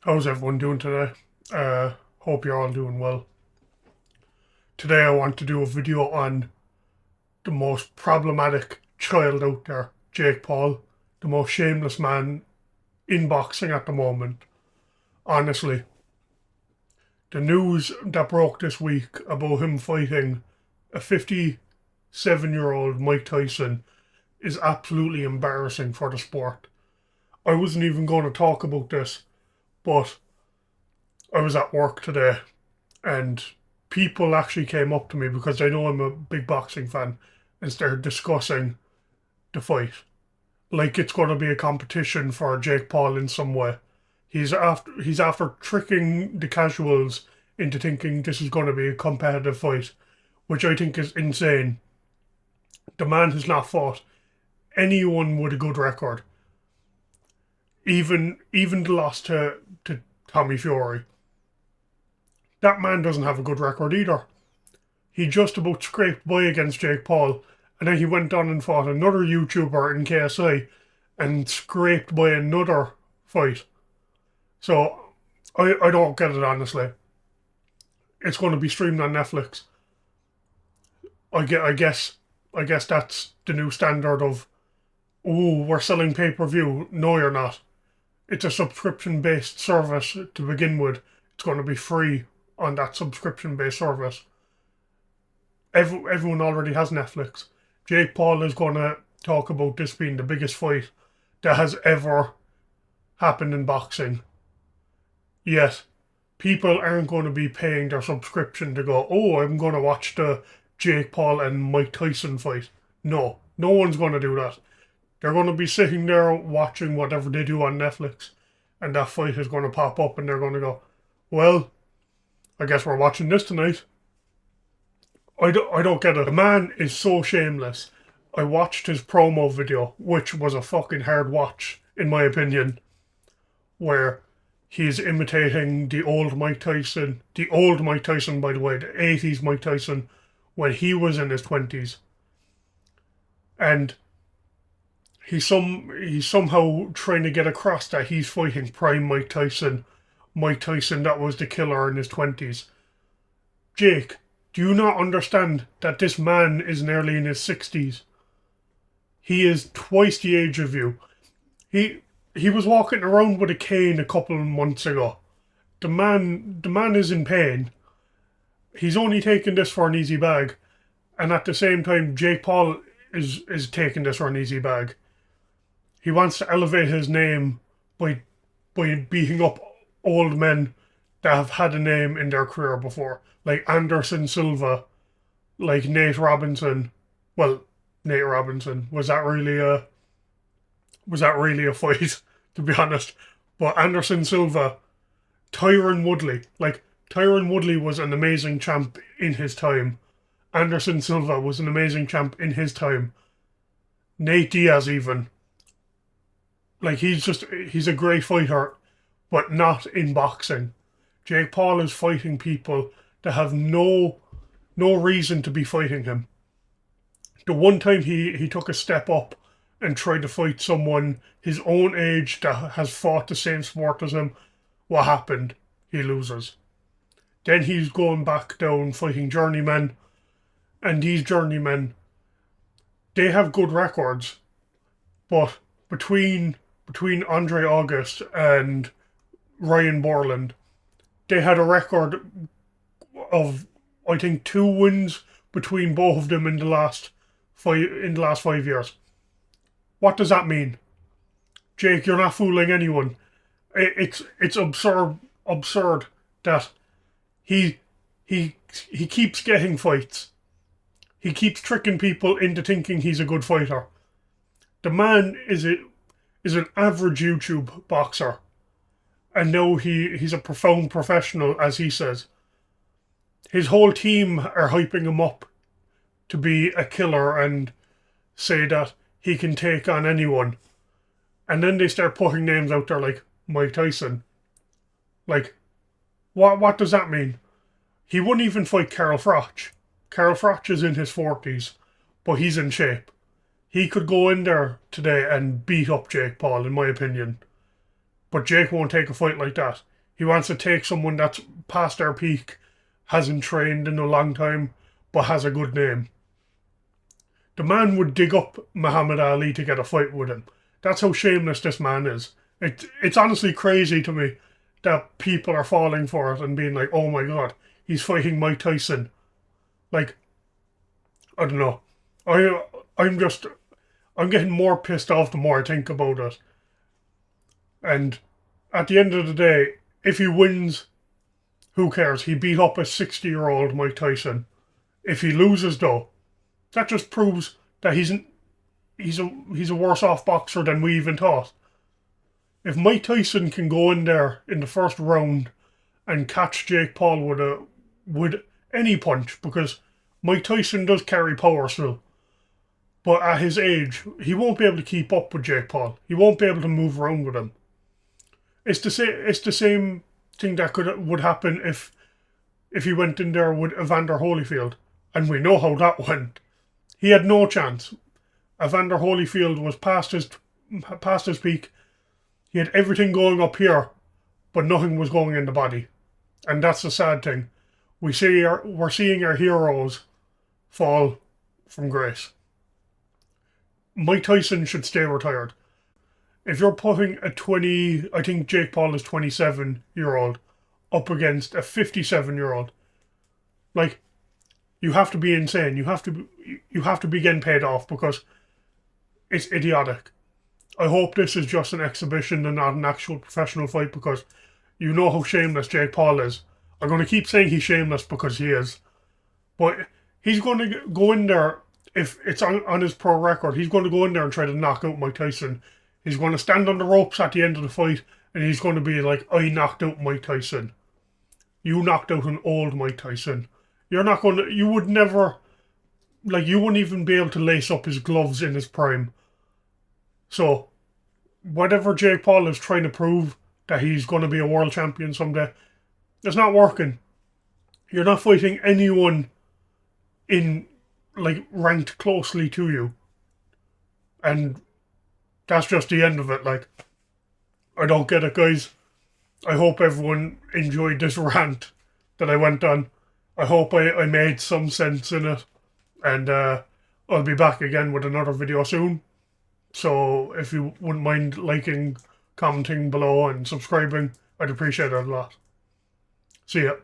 How's everyone doing today? Hope you're all doing well. Today I want to do a video on the most problematic child out there, Jake Paul, the most shameless man in boxing at the moment. Honestly, the news that broke this week about him fighting a 57-year-old Mike Tyson is absolutely embarrassing for the sport. I wasn't even going to talk about this, but I was at work today and people actually came up to me because they know I'm a big boxing fan and started discussing the fight. Like it's going to be a competition for Jake Paul in some way. He's after tricking the casuals into thinking this is going to be a competitive fight, which I think is insane. The man has not fought anyone with a good record. Even the loss to Tommy Fury. That man doesn't have a good record either. He just about scraped by against Jake Paul, and then he went on and fought another YouTuber in KSI and scraped by another fight. So I don't get it, honestly. It's going to be streamed on Netflix. I guess that's the new standard of, oh, we're selling pay-per-view. No, you're not. It's a subscription-based service to begin with. It's going to be free on that subscription-based service. Everyone already has Netflix. Jake Paul is going to talk about this being the biggest fight that has ever happened in boxing. Yet, people aren't going to be paying their subscription to go, oh, I'm going to watch the Jake Paul and Mike Tyson fight. No one's going to do that. They're going to be sitting there watching whatever they do on Netflix, and that fight is going to pop up and they're going to go, well, I guess we're watching this tonight. I don't get it. The man is so shameless. I watched his promo video, which was a fucking hard watch, in my opinion, where he's imitating the old Mike Tyson. The old Mike Tyson, by the way, the 80s Mike Tyson, when he was in his 20s. And he's somehow trying to get across that he's fighting prime Mike Tyson. Mike Tyson that was the killer in his 20s. Jake, do you not understand that this man is nearly in his 60s? He is twice the age of you. He was walking around with a cane a couple of months ago. The man is in pain. He's only taking this for an easy bag. And at the same time, Jake Paul is taking this for an easy bag. He wants to elevate his name by beating up old men that have had a name in their career before, like Anderson Silva, like Nate Robinson. Well, Nate Robinson, was that really a fight? To be honest, but Anderson Silva, Tyron Woodley, like Tyron Woodley was an amazing champ in his time. Anderson Silva was an amazing champ in his time. Nate Diaz even. Like he's a great fighter, but not in boxing. Jake Paul is fighting people that have no reason to be fighting him. The one time he took a step up and tried to fight someone his own age that has fought the same sport as him, what happened? He loses. Then he's going back down fighting journeymen, and these journeymen, they have good records, but between Andre August and Ryan Borland, they had a record of, I think, 2 wins between both of them in the last 5 years. What does that mean? Jake, you're not fooling anyone. It's absurd that he keeps getting fights. He keeps tricking people into thinking he's a good fighter. The man is an average YouTube boxer, and now he's a profound professional, as he says. His whole team are hyping him up to be a killer and say that he can take on anyone. And then they start putting names out there like Mike Tyson. Like, what does that mean? He wouldn't even fight Carl Froch. Carl Froch is in his 40s, but he's in shape. He could go in there today and beat up Jake Paul, in my opinion. But Jake won't take a fight like that. He wants to take someone that's past their peak, hasn't trained in a long time, but has a good name. The man would dig up Muhammad Ali to get a fight with him. That's how shameless this man is. It's honestly crazy to me that people are falling for it and being like, oh my god, he's fighting Mike Tyson. Like, I don't know. I'm getting more pissed off the more I think about it. And at the end of the day, if he wins, who cares? He beat up a 60-year-old Mike Tyson. If he loses, though, that just proves that he's a worse off boxer than we even thought. If Mike Tyson can go in there in the first round and catch Jake Paul with any punch, because Mike Tyson does carry power still, but at his age, he won't be able to keep up with Jake Paul. He won't be able to move around with him. It's the same thing that would happen if he went in there with Evander Holyfield, and we know how that went. He had no chance. Evander Holyfield was past his peak. He had everything going up here, but nothing was going in the body, and that's the sad thing. We're seeing our heroes fall from grace. Mike Tyson should stay retired. If you're putting I think Jake Paul is 27-year-old, up against a 57-year-old, like, you have to be insane. You have to be getting paid off, because it's idiotic. I hope this is just an exhibition and not an actual professional fight, because you know how shameless Jake Paul is. I'm going to keep saying he's shameless because he is. But he's going to go in there, if it's on his pro record, he's going to go in there and try to knock out Mike Tyson. He's going to stand on the ropes at the end of the fight, and he's going to be like, I knocked out Mike Tyson. You knocked out an old Mike Tyson. You would never, like, you wouldn't even be able to lace up his gloves in his prime. So, whatever Jake Paul is trying to prove, that he's going to be a world champion someday, it's not working. You're not fighting anyone in, like, ranked closely to you. And that's just the end of it. Like, I don't get it, guys. I hope everyone enjoyed this rant that I went on. I hope I made some sense in it. And I'll be back again with another video soon. So if you wouldn't mind liking, commenting below and subscribing, I'd appreciate it a lot. See ya.